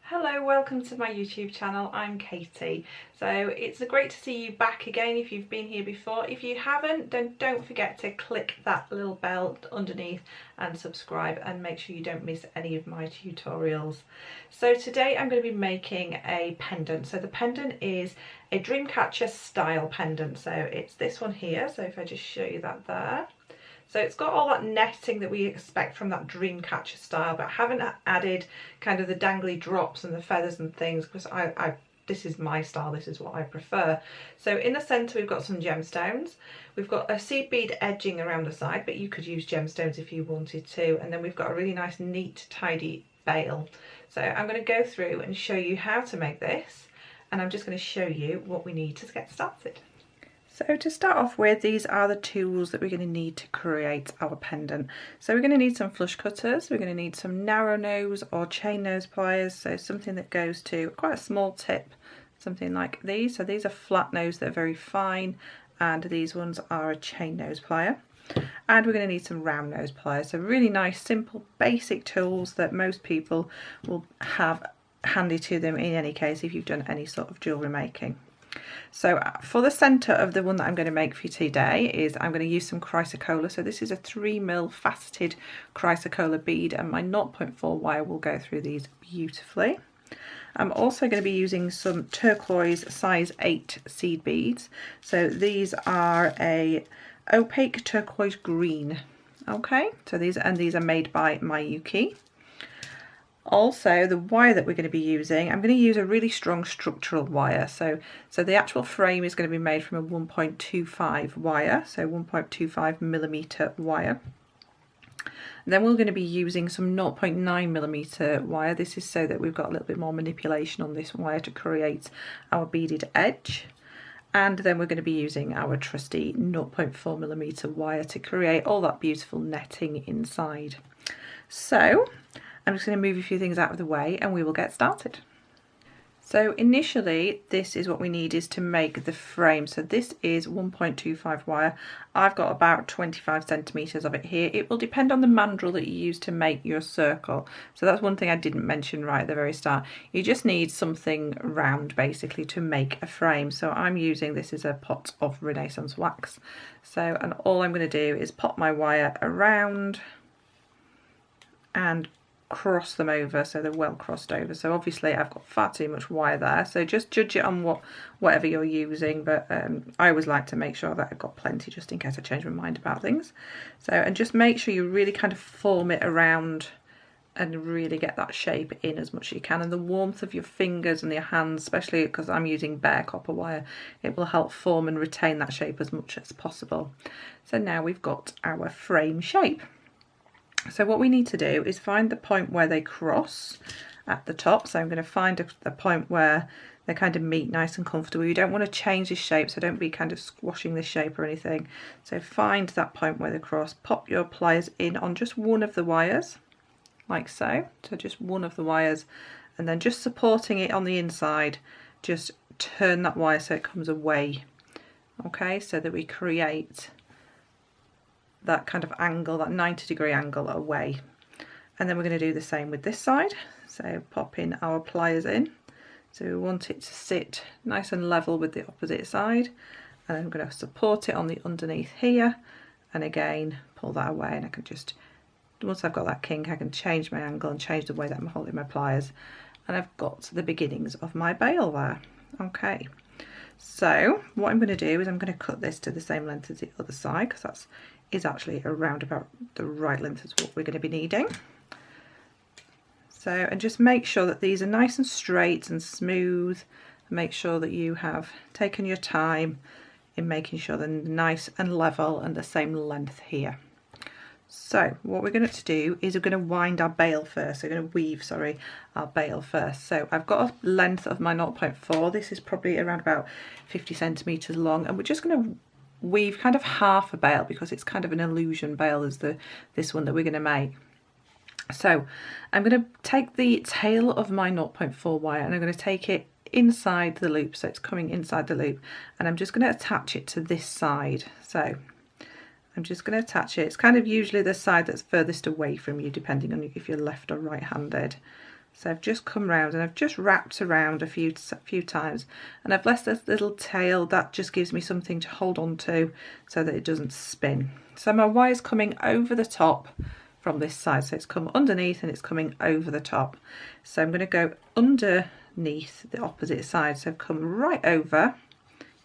Hello, welcome to my YouTube channel. I'm Katie. So it's great to see you back again if you've been here before. If you haven't, then don't forget to click that little bell underneath and subscribe, and make sure you don't miss any of my tutorials. So today I'm going to be making a pendant. So the pendant is a dreamcatcher style pendant. So it's this one here. So if I just show you that there. So it's got all that netting that we expect from that dreamcatcher style, but I haven't added kind of the dangly drops and the feathers and things, because this is my style, this is what I prefer. So in the centre we've got some gemstones, we've got a seed bead edging around the side, but you could use gemstones if you wanted to, and then we've got a really nice neat tidy bail. So I'm going to go through and show you how to make this, and I'm just going to show you what we need to get started. So to start off with, these are the tools that we're going to need to create our pendant. So we're going to need some flush cutters, we're going to need some narrow nose or chain nose pliers, so something that goes to quite a small tip, something like these. So these are flat nose, they're very fine, and these ones are a chain nose plier. And we're going to need some round nose pliers, so really nice, simple, basic tools that most people will have handy to them in any case if you've done any sort of jewellery making. So for the centre of the one that I'm going to make for you today is I'm going to use some chrysocolla. So this is a 3mm faceted chrysocolla bead, and my 0.4 wire will go through these beautifully. I'm also going to be using some turquoise size 8 seed beads. So these are a opaque turquoise green. Okay, so these are made by Mayuki. Also, the wire that we're going to be using, I'm going to use a really strong structural wire. So the actual frame is going to be made from a 1.25 wire, so 1.25mm wire. And then we're going to be using some 0.9mm wire. This is so that we've got a little bit more manipulation on this wire to create our beaded edge. And then we're going to be using our trusty 0.4mm wire to create all that beautiful netting inside. So I'm just going to move a few things out of the way and we will get started. So initially, this is what we need is to make the frame. So this is 1.25 wire. I've got about 25 centimeters of it here. It will depend on the mandrel that you use to make your circle. So that's one thing I didn't mention right at the very start. You just need something round basically to make a frame. So I'm using this as a pot of Renaissance wax. So, and all I'm going to do is pop my wire around and cross them over so they're well crossed over. So obviously I've got far too much wire there, so just judge it on whatever you're using, but I always like to make sure that I've got plenty just in case I change my mind about things. So, and just make sure you really kind of form it around and really get that shape in as much as you can, and the warmth of your fingers and your hands, especially because I'm using bare copper wire, it will help form and retain that shape as much as possible. So now we've got our frame shape. So what we need to do is find the point where they cross at the top. So I'm going to find the point where they kind of meet nice and comfortable. You don't want to change this shape, so don't be kind of squashing this shape or anything. So find that point where they cross, pop your pliers in on just one of the wires, like so. So just one of the wires, and then just supporting it on the inside, just turn that wire so it comes away. Okay, so that we create that kind of angle, that 90-degree angle away. And then we're going to do the same with this side. So pop in our pliers in. So we want it to sit nice and level with the opposite side. And I'm going to support it on the underneath here. And again, pull that away, and I can just, once I've got that kink, I can change my angle and change the way that I'm holding my pliers. And I've got the beginnings of my bail there. Okay. So what I'm going to do is I'm going to cut this to the same length as the other side, because that is actually around about the right length as what we're going to be needing. So, and just make sure that these are nice and straight and smooth. Make sure that you have taken your time in making sure they're nice and level and the same length here. So what we're going to do is we're going to wind our bail first. We're going to weave, sorry, our bail first. So I've got a length of my 0.4. This is probably around about 50 centimeters long, and we're just going to weave kind of half a bail because it's kind of an illusion bail as this one that we're going to make. So I'm going to take the tail of my 0.4 wire and I'm going to take it inside the loop, so it's coming inside the loop, and I'm just going to attach it to this side. So I'm just going to attach it. It's kind of usually the side that's furthest away from you, depending on if you're left or right-handed. So I've just come round and I've just wrapped around a few times, and I've left this little tail that just gives me something to hold on to so that it doesn't spin. So my wire's coming over the top from this side, so it's come underneath and it's coming over the top. So I'm going to go underneath the opposite side, so I've come right over,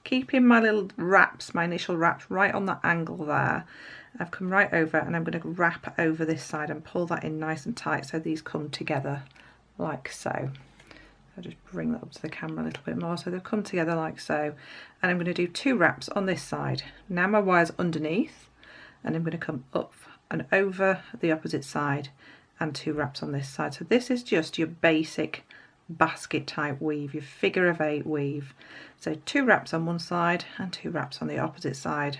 keeping my little wraps, my initial wraps right on that angle there. I've come right over and I'm going to wrap over this side and pull that in nice and tight so these come together like so. I'll just bring that up to the camera a little bit more, so they've come together like so, and I'm going to do 2 wraps on this side. Now my wire's underneath and I'm going to come up and over the opposite side and 2 wraps on this side. So this is just your basic basket type weave, your figure of 8 weave. So 2 wraps on one side and 2 wraps on the opposite side,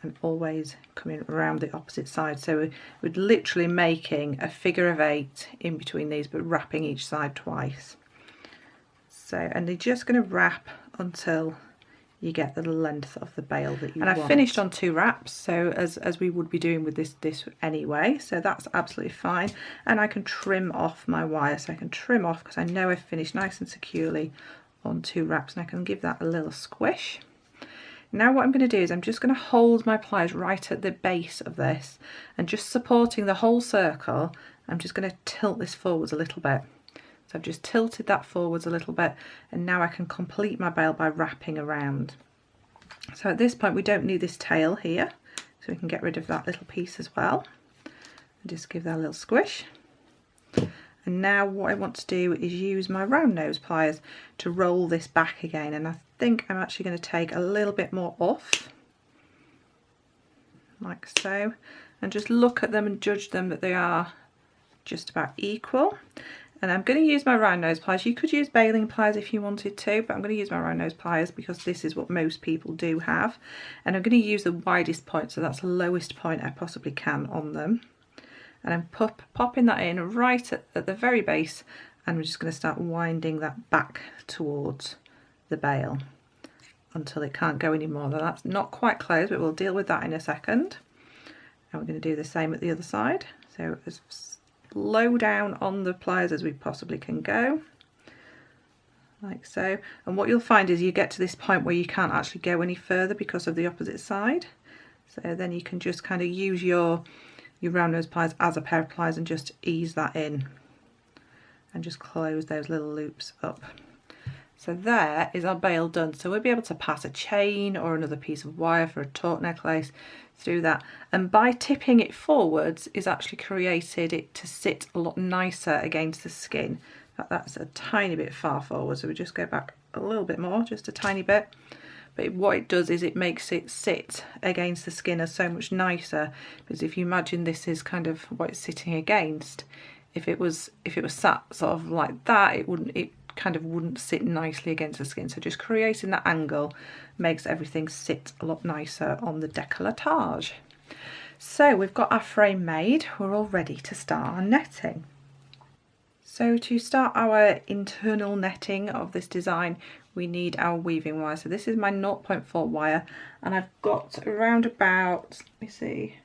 and always coming around the opposite side. So we're literally making a figure of 8 in between these, but wrapping each side twice. So, and they're just going to wrap until you get the length of the bail that you want. And I've finished on 2 wraps, so as we would be doing with this anyway, so that's absolutely fine. And I can trim off my wire, so I can trim off because I know I've finished nice and securely on 2 wraps, and I can give that a little squish. Now what I'm going to do is I'm just going to hold my pliers right at the base of this, and just supporting the whole circle, I'm just going to tilt this forwards a little bit. So I've just tilted that forwards a little bit, and now I can complete my bail by wrapping around. So at this point we don't need this tail here, so we can get rid of that little piece as well. And just give that a little squish. And now what I want to do is use my round nose pliers to roll this back again, and I think I'm actually going to take a little bit more off, like so, and just look at them and judge them that they are just about equal. And I'm going to use my round nose pliers. You could use baling pliers if you wanted to, but I'm going to use my round nose pliers because this is what most people do have. And I'm going to use the widest point, so that's the lowest point I possibly can on them. And I'm popping that in right at the very base, and we're just going to start winding that back towards the bail until it can't go anymore. Now that's not quite closed, but we'll deal with that in a second. And we're going to do the same at the other side. So as low down on the pliers as we possibly can go, like so. And what you'll find is you get to this point where you can't actually go any further because of the opposite side. So then you can just kind of use your round nose pliers as a pair of pliers and just ease that in and just close those little loops up. So there is our bail done. So we'll be able to pass a chain or another piece of wire for a taut necklace through that, and by tipping it forwards is actually created it to sit a lot nicer against the skin. That's a tiny bit far forward, so we just go back a little bit more, just a tiny bit. But what it does is it makes it sit against the skin as so much nicer, because if you imagine this is kind of what it's sitting against, if it was sat sort of like that, it kind of wouldn't sit nicely against the skin. So just creating that angle makes everything sit a lot nicer on the décolletage. So we've got our frame made, we're all ready to start our netting. So to start our internal netting of this design, we need our weaving wire. So this is my 0.4 wire, and I've got around about, let me see,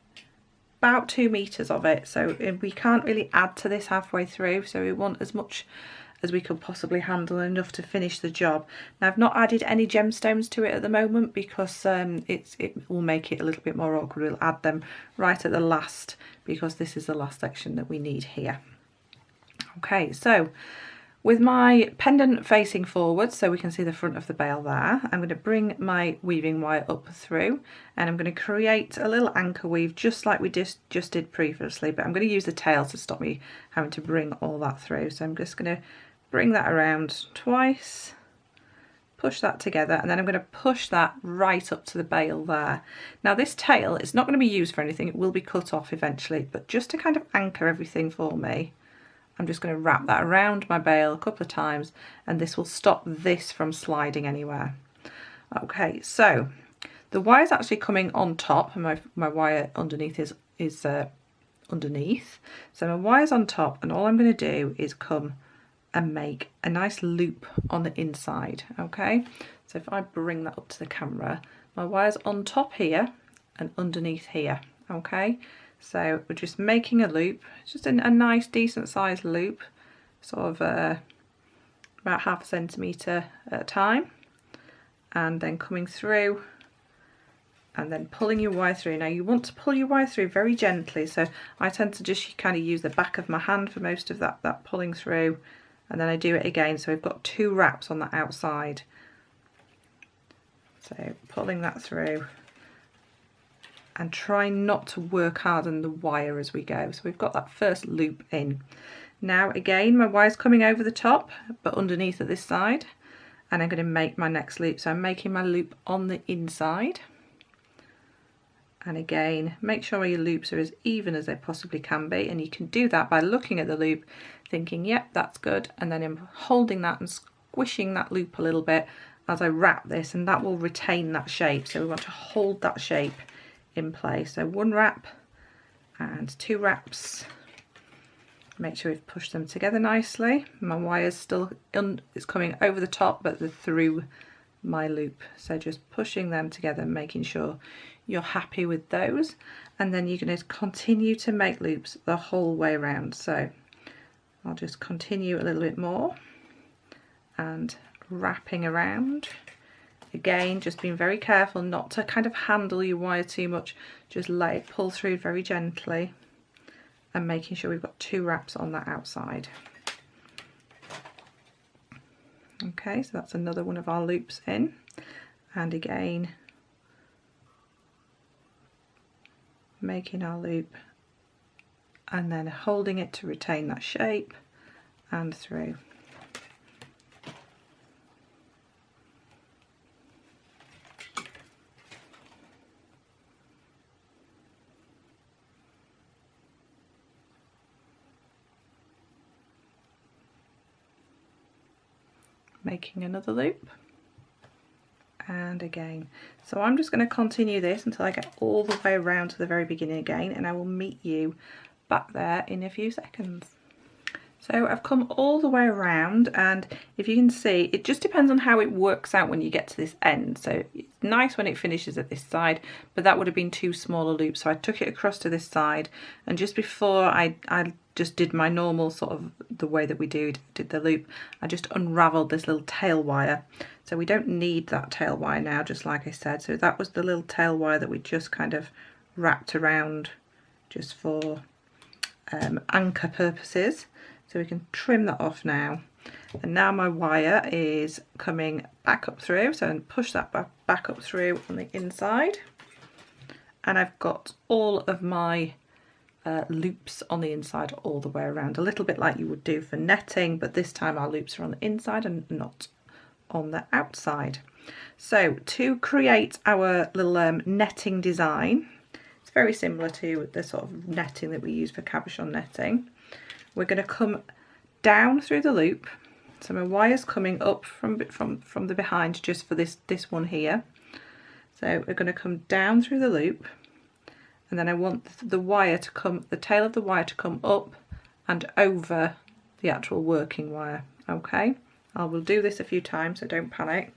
about 2 meters of it. So we can't really add to this halfway through, so we want as much as we could possibly handle, enough to finish the job. Now I've not added any gemstones to it at the moment because it will make it a little bit more awkward. We'll add them right at the last because this is the last section that we need here. Okay, so with my pendant facing forward, so we can see the front of the bail there, I'm going to bring my weaving wire up through, and I'm going to create a little anchor weave just like we just did previously, but I'm going to use the tail to stop me having to bring all that through. So I'm just going to bring that around twice, push that together, and then I'm going to push that right up to the bail there. Now this tail, it's not going to be used for anything, it will be cut off eventually, but just to kind of anchor everything for me, I'm just going to wrap that around my bail a couple of times, and this will stop this from sliding anywhere. Okay, so the wire's actually coming on top, and my wire underneath is underneath. So my wire's on top, and all I'm going to do is come and make a nice loop on the inside. Okay, so if I bring that up to the camera, my wire's on top here and underneath here. Okay, so we're just making a loop, just a nice decent sized loop, sort of about ½ centimetre at a time, and then coming through and then pulling your wire through. Now you want to pull your wire through very gently, so I tend to just kind of use the back of my hand for most of that pulling through, and then I do it again, so we've got 2 wraps on the outside. So pulling that through and try not to work hard on the wire as we go. So we've got that first loop in. Now again, my wire's coming over the top but underneath at this side, and I'm going to make my next loop. So I'm making my loop on the inside, and again make sure your loops are as even as they possibly can be, and you can do that by looking at the loop thinking yep, that's good, and then I'm holding that and squishing that loop a little bit as I wrap this, and that will retain that shape. So we want to hold that shape in place. So 1 wrap and 2 wraps. Make sure we've pushed them together nicely. My wire's still it's coming over the top but they're through my loop, so just pushing them together, making sure you're happy with those, and then you're going to continue to make loops the whole way around. So I'll just continue a little bit more and wrapping around. Again, just being very careful not to kind of handle your wire too much, just let it pull through very gently, and making sure we've got 2 wraps on that outside. Okay, so that's another one of our loops in, and again making our loop and then holding it to retain that shape and through. Making another loop, and again. So I'm just going to continue this until I get all the way around to the very beginning again, and I will meet you back there in a few seconds. So I've come all the way around, and if you can see, it just depends on how it works out when you get to this end. So it's nice when it finishes at this side, but that would have been 2 smaller loops, so I took it across to this side, and just before I just did my normal sort of the way that we did the loop, I just unravelled this little tail wire. So we don't need that tail wire now, just like I said. So that was the little tail wire that we just kind of wrapped around just for anchor purposes. So we can trim that off now. And now my wire is coming back up through, so I push that back up through on the inside, and I've got all of my loops on the inside all the way around, a little bit like you would do for netting, but this time our loops are on the inside and not on the outside. So to create our little netting design, it's very similar to the sort of netting that we use for cabochon netting. We're going to come down through the loop, so my wire's coming up from the behind just for this one here. So we're going to come down through the loop, and then I want the wire to come, the tail of the wire to come up and over the actual working wire. Okay, I will do this a few times, so don't panic.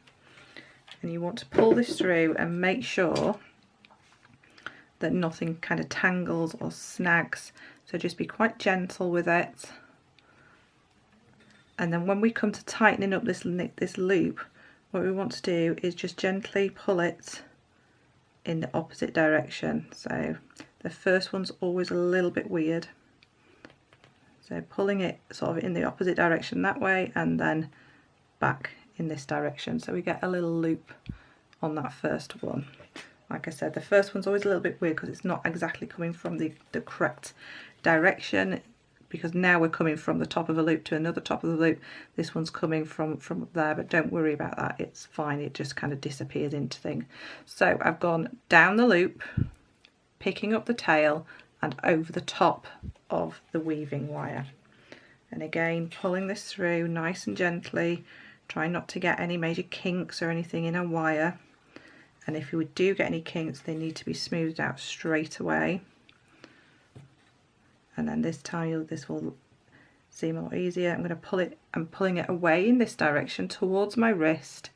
And you want to pull this through and make sure that nothing kind of tangles or snags, so just be quite gentle with it. And then when we come to tightening up this loop, what we want to do is just gently pull it in the opposite direction. So the first one's always a little bit weird, so pulling it sort of in the opposite direction that way, and then back in this direction, so we get a little loop on that first one. Like I said, the first one's always a little bit weird because it's not exactly coming from the correct direction, because now we're coming from the top of a loop to another top of the loop. This one's coming from up there, but don't worry about that, it's fine, it just kind of disappears into things. So I've gone down the loop, picking up the tail and over the top of the weaving wire, and again pulling this through nice and gently. Try not to get any major kinks or anything in a wire, and if you do get any kinks, they need to be smoothed out straight away. And then this time this will seem a lot easier. I'm going to pull it, I'm pulling it away in this direction towards my wrist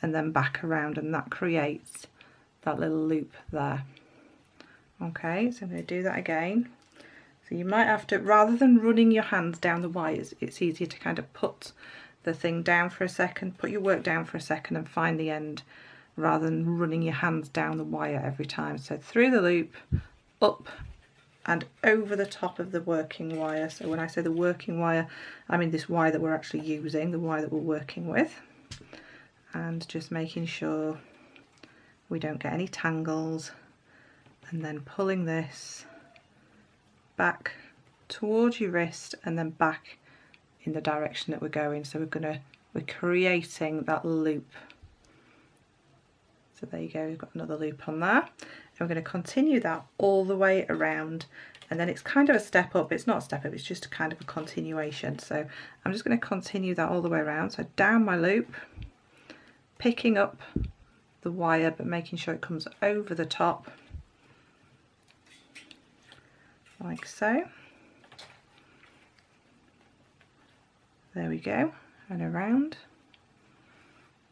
and then back around, and that creates that little loop there. Okay, so I'm going to do that again. So you might have to, rather than running your hands down the wires, it's easier to kind of put the thing down for a second, put your work down for a second and find the end, rather than running your hands down the wire every time. So through the loop, up and over the top of the working wire. So when I say the working wire, I mean this wire that we're actually using, the wire that we're working with. And just making sure we don't get any tangles, and then pulling this back towards your wrist and then back in the direction that we're going. So we're creating that loop. So there you go, we've got another loop on there. And we're going to continue that all the way around, and then it's kind of a step up. It's not a step up, it's just kind of a continuation. So I'm just going to continue that all the way around. So down my loop, picking up the wire but making sure it comes over the top like so. There we go, and around.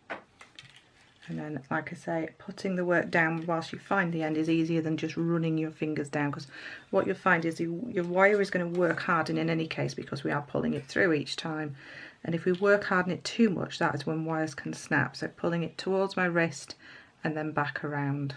And then, like I say, putting the work down whilst you find the end is easier than just running your fingers down, because what you'll find is your wire is going to work harden in any case, because we are pulling it through each time. And if we work harden it too much, that is when wires can snap. So pulling it towards my wrist and then back around.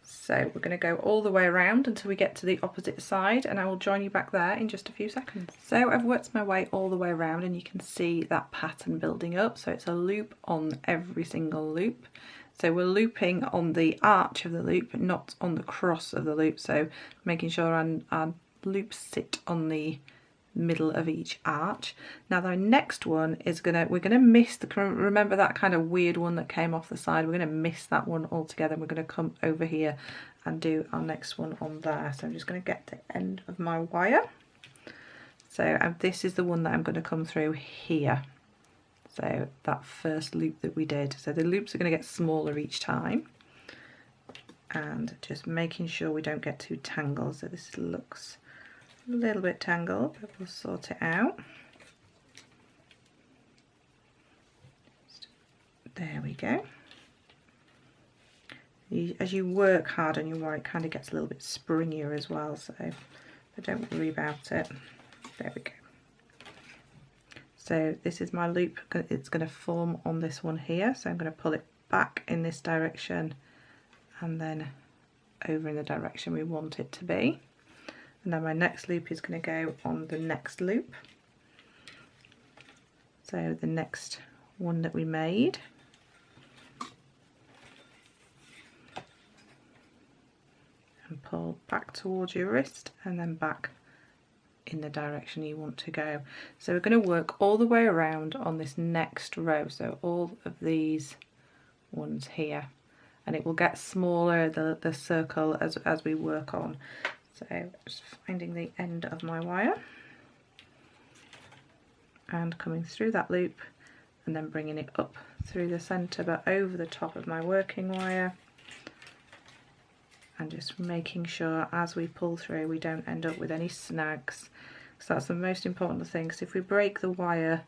So we're going to go all the way around until we get to the opposite side, and I will join you back there in just a few seconds. So I've worked my way all the way around and you can see that pattern building up. So it's a loop on every single loop. So we're looping on the arch of the loop, not on the cross of the loop. So making sure our loops sit on the middle of each arch. Now the next one is we're gonna miss remember that kind of weird one that came off the side. We're gonna miss that one altogether. We're gonna come over here and do our next one on there. So I'm just gonna get the end of my wire. So this is the one that I'm going to come through here. So that first loop that we did. So the loops are going to get smaller each time, and just making sure we don't get too tangled. So this looks a little bit tangled, but we'll sort it out. There we go. As you work hard on your wire, it kind of gets a little bit springier as well, so but don't worry about it. There we go. So this is my loop. It's going to form on this one here, so I'm going to pull it back in this direction and then over in the direction we want it to be. And then my next loop is going to go on the next loop. So the next one that we made. And pull back towards your wrist and then back in the direction you want to go. So we're going to work all the way around on this next row, so all of these ones here, and it will get smaller, the circle, as we work on. So just finding the end of my wire and coming through that loop and then bringing it up through the centre but over the top of my working wire, and just making sure as we pull through we don't end up with any snags, because that's the most important thing, because if we break the wire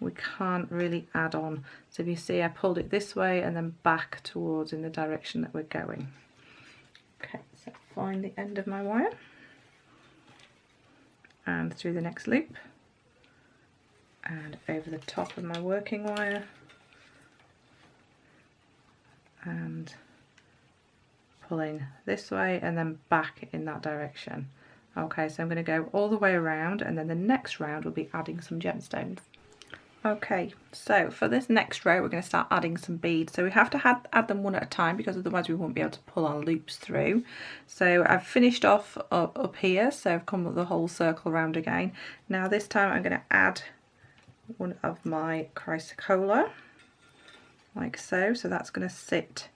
we can't really add on. So if you see, I pulled it this way and then back towards in the direction that we're going. Okay, so find the end of my wire and through the next loop and over the top of my working wire and pulling this way and then back in that direction. Okay, so I'm going to go all the way around, and then the next round will be adding some gemstones. Okay, so for this next row we're going to start adding some beads. So we have to add them one at a time, because otherwise we won't be able to pull our loops through. So I've finished off up here, so I've come the whole circle around again. Now this time I'm going to add one of my chrysocolla like so. So that's going to sit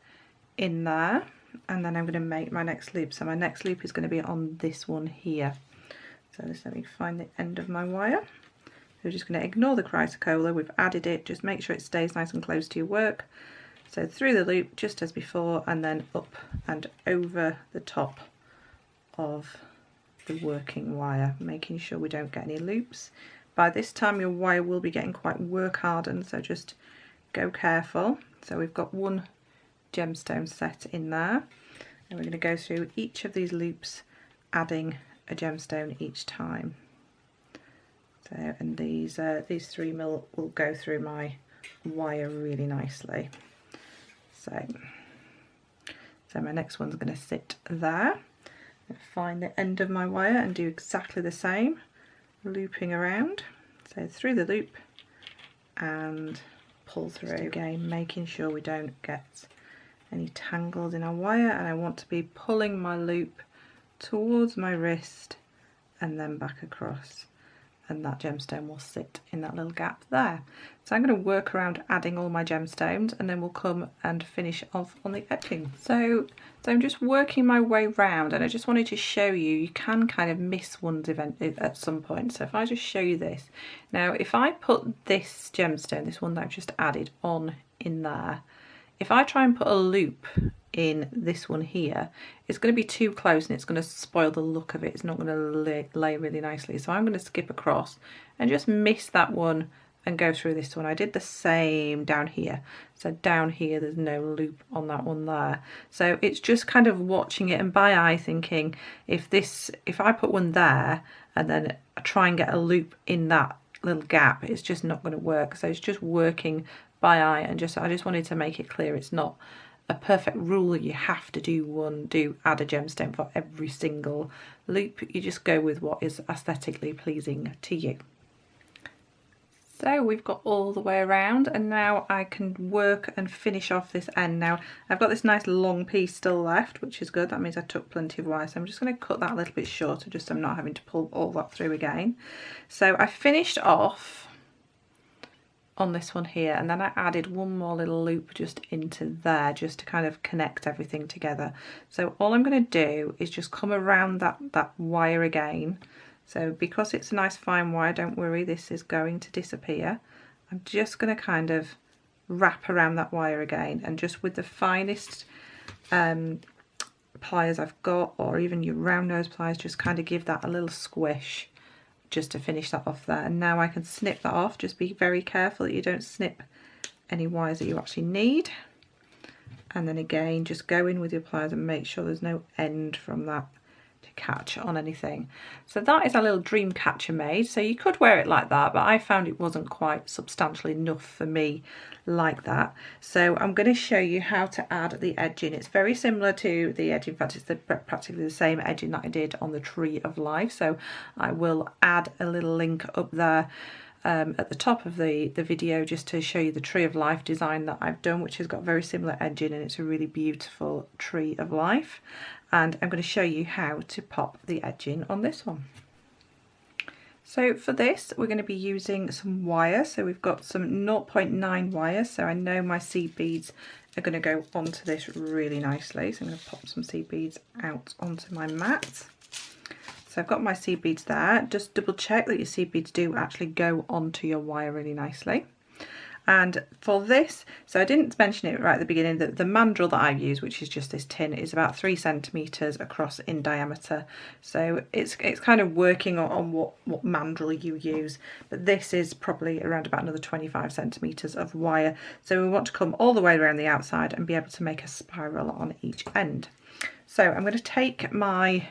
in there, and then I'm going to make my next loop. So my next loop is going to be on this one here. So just let me find the end of my wire. We're just going to ignore the chrysocolla, we've added it, just make sure it stays nice and close to your work. So through the loop just as before, and then up and over the top of the working wire, making sure we don't get any loops. By this time your wire will be getting quite work hardened, so just go careful. So we've got one gemstone set in there, and we're going to go through each of these loops adding a gemstone each time. So, and these 3mm will go through my wire really nicely. So my next one's going to sit there. Find the end of my wire and do exactly the same, looping around. So through the loop and pull through again, making sure we don't get any tangles in our wire, and I want to be pulling my loop towards my wrist and then back across, and that gemstone will sit in that little gap there. So I'm going to work around adding all my gemstones, and then we'll come and finish off on the edging. So I'm just working my way round, and I just wanted to show you can kind of miss one's event at some point. So if I just show you this. Now if I put this gemstone, this one that I've just added, on in there, if I try and put a loop in this one here, it's going to be too close and it's going to spoil the look of it. It's not going to lay really nicely. So I'm going to skip across and just miss that one and go through this one. I did the same down here. So down here there's no loop on that one there. So it's just kind of watching it and by eye thinking, if I put one there and then I try and get a loop in that little gap, it's just not going to work. So it's just working by eye, and I just wanted to make it clear it's not a perfect rule that you have to add a gemstone for every single loop. You just go with what is aesthetically pleasing to you. So we've got all the way around, and now I can work and finish off this end. Now I've got this nice long piece still left, which is good. That means I took plenty of wire, so I'm just going to cut that a little bit shorter just so I'm not having to pull all that through again. So I finished off on this one here, and then I added one more little loop just into there just to kind of connect everything together. So all I'm going to do is just come around that wire again. So because it's a nice fine wire, don't worry, this is going to disappear. I'm just going to kind of wrap around that wire again, and just with the finest pliers I've got, or even your round nose pliers, just kind of give that a little squish just to finish that off there. And now I can snip that off. Just be very careful that you don't snip any wires that you actually need. And then again, just go in with your pliers and make sure there's no end from that to catch on anything. So that is a little dream catcher made. So you could wear it like that, but I found it wasn't quite substantial enough for me like that. So I'm going to show you how to add the edging. It's very similar to the edging. In fact, it's practically the same edging that I did on the Tree of Life. So I will add a little link up there at the top of the video just to show you the Tree of Life design that I've done, which has got very similar edging, and it's a really beautiful Tree of Life. And I'm going to show you how to pop the edging on this one. So for this we're going to be using some wire. So we've got some 0.9 wire, so I know my seed beads are going to go onto this really nicely. So I'm going to pop some seed beads out onto my mat. So I've got my seed beads there. Just double check that your seed beads do actually go onto your wire really nicely. And for this, so I didn't mention it right at the beginning, that the mandrel that I use, which is just this tin, is about 3 centimetres across in diameter. So it's kind of working on what mandrel you use, but this is probably around about another 25 centimetres of wire. So we want to come all the way around the outside and be able to make a spiral on each end. So I'm going to take my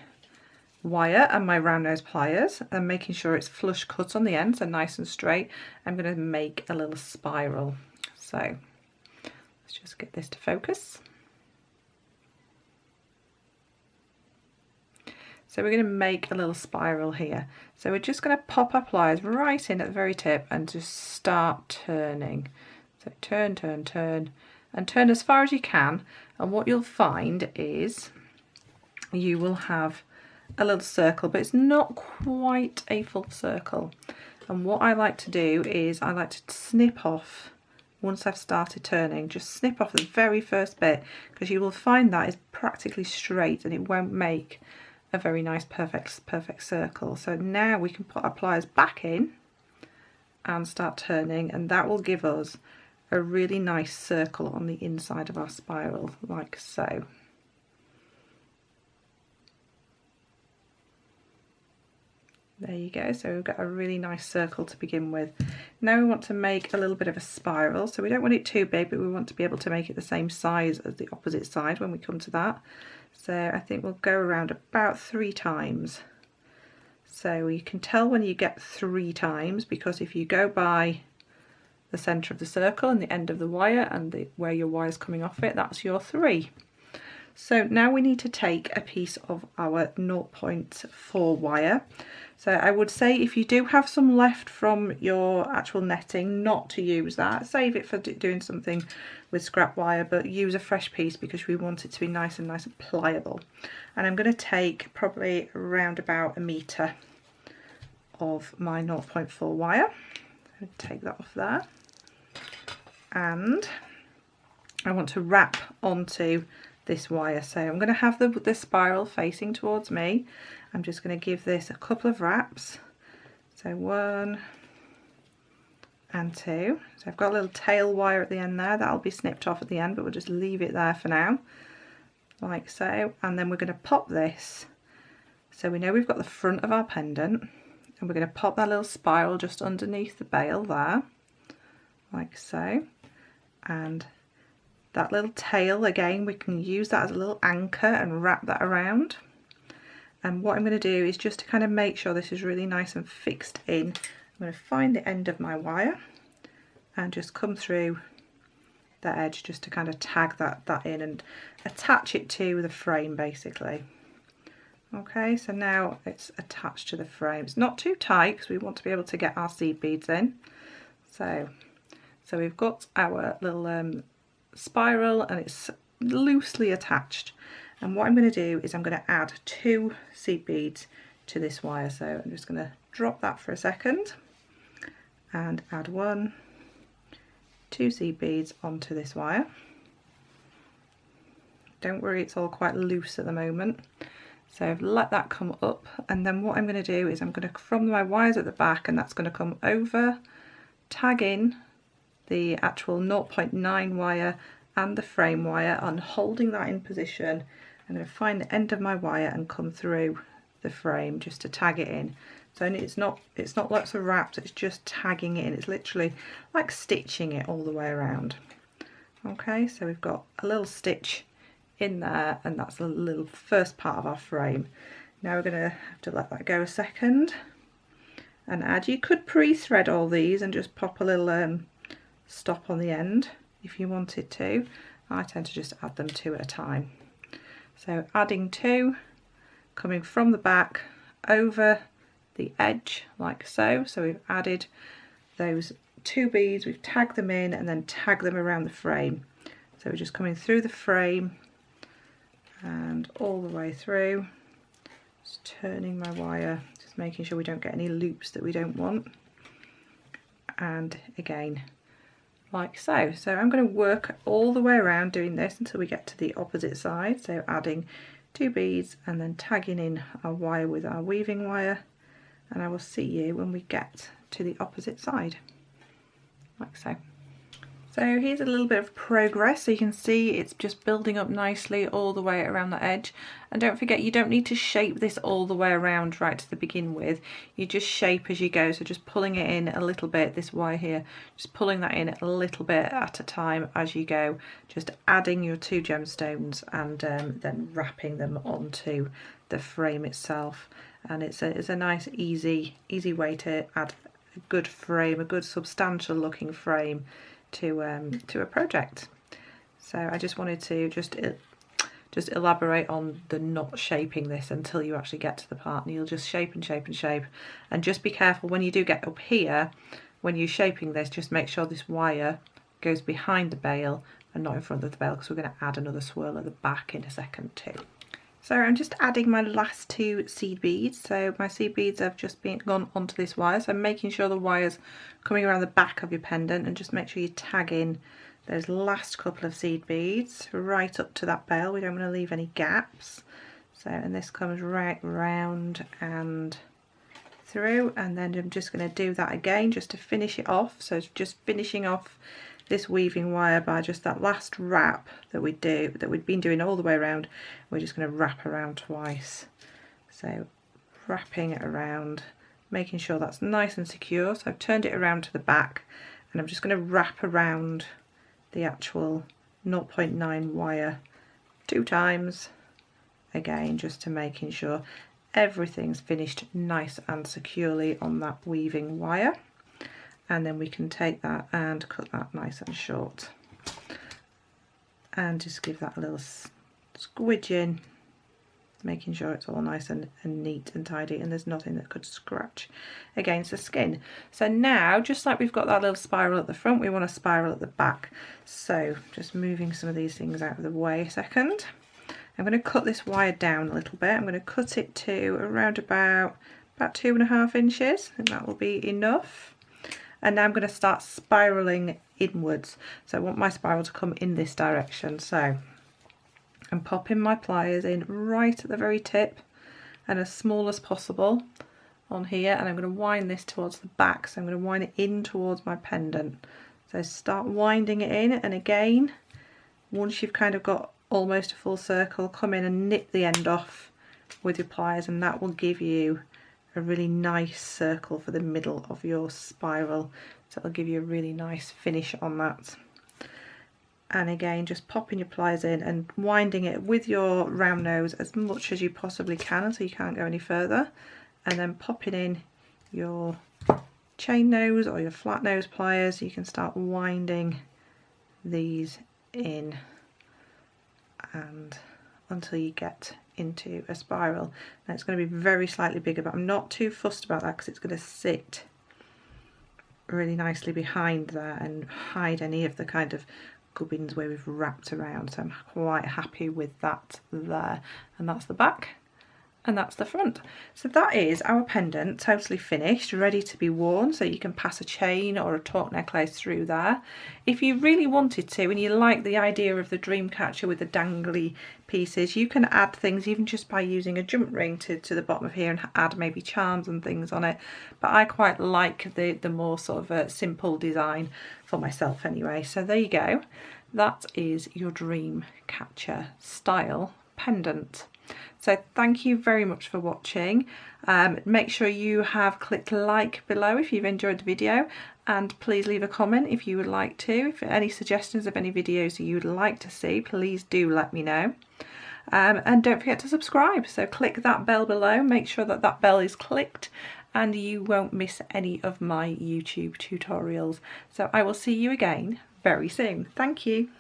wire and my round nose pliers and making sure it's flush cut on the end, so nice and straight. I'm going to make a little spiral. So let's just get this to focus. So we're going to make a little spiral here. So we're just going to pop our pliers right in at the very tip and just start turning. So turn, turn, turn, and turn as far as you can. And what you'll find is you will have a little circle, but it's not quite a full circle. And what I like to do is I like to snip off, once I've started turning, just snip off the very first bit, because you will find that is practically straight and it won't make a very nice perfect circle. So now we can put our pliers back in and start turning, and that will give us a really nice circle on the inside of our spiral, like so. There you go, so we've got a really nice circle to begin with. Now we want to make a little bit of a spiral, so we don't want it too big, but we want to be able to make it the same size as the opposite side when we come to that. So I think we'll go around about 3 times So you can tell when you get 3 times, because if you go by the centre of the circle and the end of the wire and where your wire is coming off it, that's your 3. So now we need to take a piece of our 0.4 wire. So I would say if you do have some left from your actual netting, not to use that. Save it for doing something with scrap wire, but use a fresh piece because we want it to be nice and pliable. And I'm going to take probably around about 1 metre of my 0.4 wire. So take that off there. And I want to wrap onto this wire, so I'm going to have the spiral facing towards me. I'm just going to give this a couple of wraps, so 1 and 2. So I've got a little tail wire at the end there, that'll be snipped off at the end, but we'll just leave it there for now, like so. And then we're going to pop this, so we know we've got the front of our pendant, and we're going to pop that little spiral just underneath the bail there, like so. And that little tail, again, we can use that as a little anchor and wrap that around. And what I'm going to do is just to kind of make sure this is really nice and fixed in, I'm going to find the end of my wire and just come through the edge just to kind of tag that in and attach it to the frame basically. Okay, so now it's attached to the frame. It's not too tight because we want to be able to get our seed beads in. So we've got our little spiral and it's loosely attached, and what I'm going to do is I'm going to add 2 seed beads to this wire. So I'm just going to drop that for a second and add 2 seed beads onto this wire. Don't worry, it's all quite loose at the moment. So I've let that come up, and then what I'm going to do is I'm going to, from my wires at the back, and that's going to come over, tag in the actual 0.9 wire and the frame wire, and holding that in position, I'm going to find the end of my wire and come through the frame just to tag it in. So it's not lots of wraps, it's just tagging it in. It's literally like stitching it all the way around. Okay, so we've got a little stitch in there, and that's the little first part of our frame. Now we're going to have to let that go a second and add. You could pre-thread all these and just pop a little stop on the end if you wanted to. I tend to just add them 2 at a time. So adding 2, coming from the back over the edge like so. So we've added those 2 beads, we've tagged them in and then tag them around the frame. So we're just coming through the frame and all the way through, just turning my wire, just making sure we don't get any loops that we don't want, and again like so. So I'm going to work all the way around doing this until we get to the opposite side, so adding 2 beads and then tagging in our wire with our weaving wire, and I will see you when we get to the opposite side, like so. So here's a little bit of progress, so you can see it's just building up nicely all the way around the edge. And don't forget, you don't need to shape this all the way around right to the begin with, you just shape as you go, so just pulling it in a little bit, this wire here, just pulling that in a little bit at a time as you go, just adding your 2 gemstones and then wrapping them onto the frame itself. And it's a nice easy way to add a good frame, a good substantial looking frame to a project. So I just wanted to just elaborate on the not shaping this until you actually get to the part, and you'll just shape and shape and shape, and just be careful when you do get up here, when you're shaping this, just make sure this wire goes behind the bail and not in front of the bail, because we're going to add another swirl at the back in a second too. So I'm just adding my last 2 seed beads. So my seed beads have just gone onto this wire. So I'm making sure the wire's coming around the back of your pendant, and just make sure you tag in those last couple of seed beads right up to that bail. We don't want to leave any gaps. So, and this comes right round and through, and then I'm just going to do that again just to finish it off. So it's just finishing off this weaving wire by just that last wrap that we'd been doing all the way around. We're just going to wrap around twice, so wrapping it around, making sure that's nice and secure. So I've turned it around to the back, and I'm just going to wrap around the actual 0.9 wire 2 times again, just to making sure everything's finished nice and securely on that weaving wire. And then we can take that and cut that nice and short. And just give that a little squidge in, making sure it's all nice and neat and tidy, and there's nothing that could scratch against the skin. So now, just like we've got that little spiral at the front, we want a spiral at the back. So just moving some of these things out of the way a second. I'm going to cut this wire down a little bit. I'm going to cut it to around about 2.5 inches. I think that will be enough. And now I'm going to start spiraling inwards. So I want my spiral to come in this direction. So I'm popping my pliers in right at the very tip and as small as possible on here, and I'm going to wind this towards the back. So I'm going to wind it in towards my pendant. So start winding it in, and again, once you've kind of got almost a full circle, come in and nip the end off with your pliers, and that will give you a really nice circle for the middle of your spiral. So it'll give you a really nice finish on that. And again, just popping your pliers in and winding it with your round nose as much as you possibly can until you can't go any further, and then popping in your chain nose or your flat nose pliers. You can start winding these in and until you get into a spiral. Now it's going to be very slightly bigger, but I'm not too fussed about that because it's going to sit really nicely behind there and hide any of the kind of gubbins where we've wrapped around. So I'm quite happy with that there. And that's the back. And that's the front. So that is our pendant totally finished, ready to be worn, so you can pass a chain or a torque necklace through there. If you really wanted to and you like the idea of the dream catcher with the dangly pieces, you can add things even just by using a jump ring to the bottom of here and add maybe charms and things on it. But I quite like the more sort of simple design for myself anyway. So there you go. That is your dream catcher style pendant. So thank you very much for watching. Make sure you have clicked like below if you've enjoyed the video, and please leave a comment if you would like to. If any suggestions of any videos you would like to see, please do let me know. And don't forget to subscribe. So click that bell below, make sure that that bell is clicked, and you won't miss any of my YouTube tutorials. So I will see you again very soon. Thank you.